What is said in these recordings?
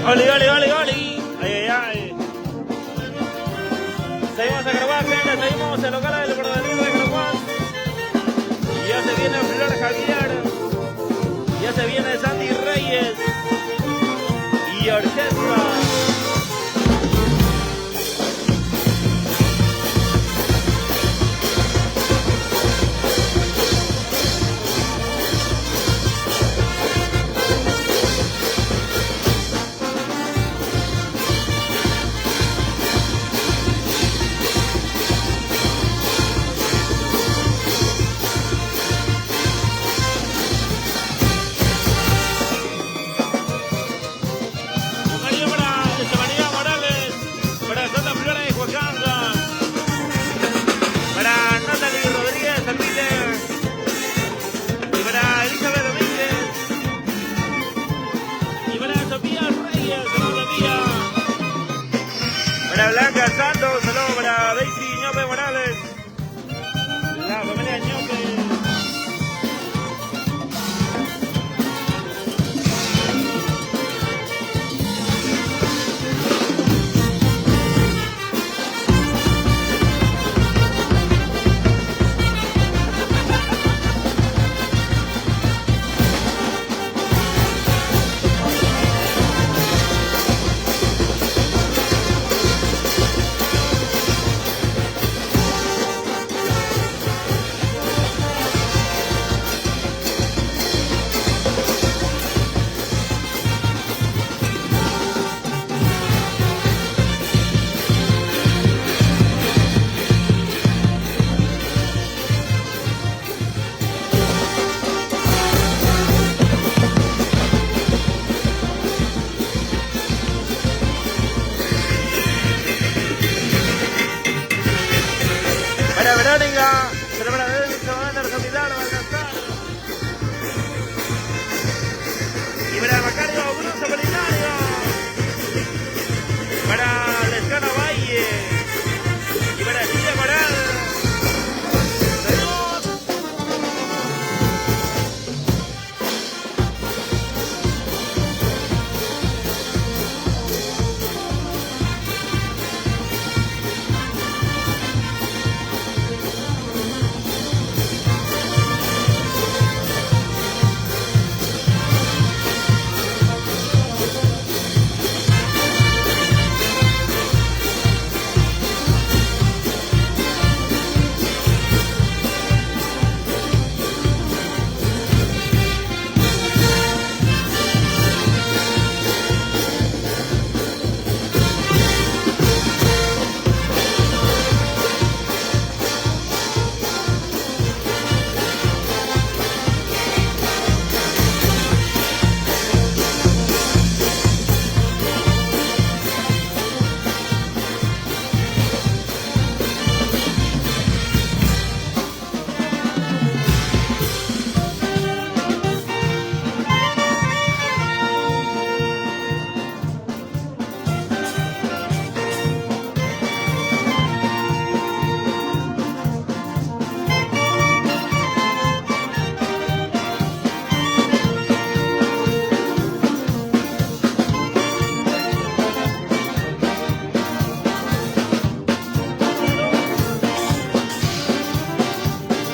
Oli, oli, oli, oli. Ay, ay, ay. Seguimos a Caraguas, gente. Seguimos en local del Bordalero de Caraguas. Y ya se viene Flor Javier. Ya se viene Sandy Reyes. Y orquesta. Para Blanca Santos, saludos para Daisy Ñope Morales, la familia Ñope. Para Verónica, pero para Verónica van a capital, va a alcanzar. Y para Macario, Bruno Polinario. Para Lescano Valle. Y para Silvia Coral. ¡Saludos!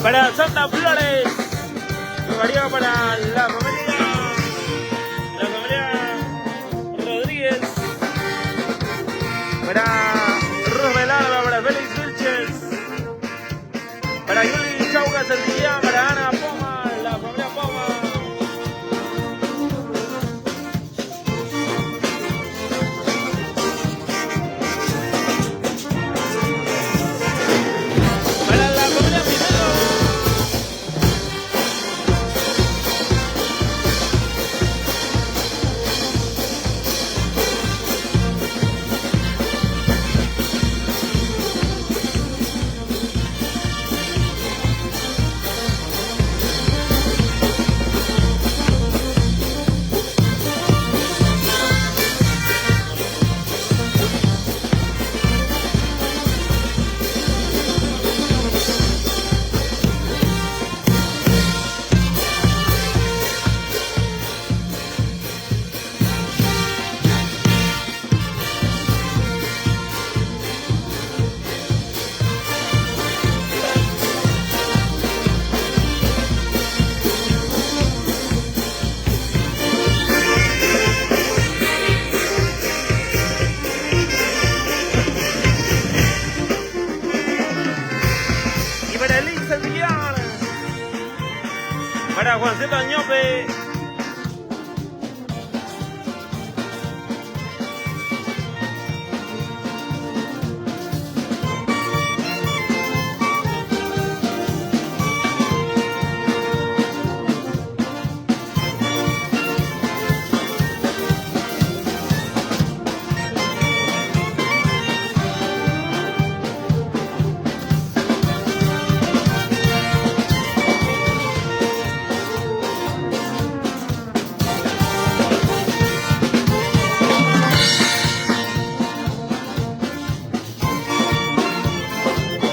Para Santa Flores, María para la familia Rodríguez, para Ruz Velardo, para Félix Vilches, para Yuli Chauca Saldilla, para Ana Poma, la familia Poma. Para la familia Pinero. Juancito Añope.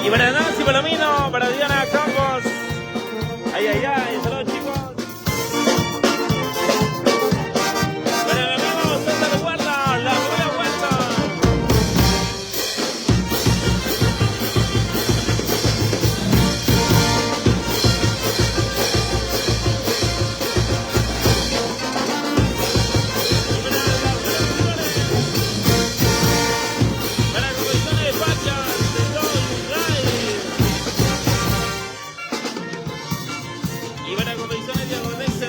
Y para Nancy Palomino, para Diana Campos. Ay, ay, ay, saludos chicos. Para mi amigo César Huerta, la familia Huerta. Para las comisiones de Pachas, de todo Israel. Y para competiciones de Agronex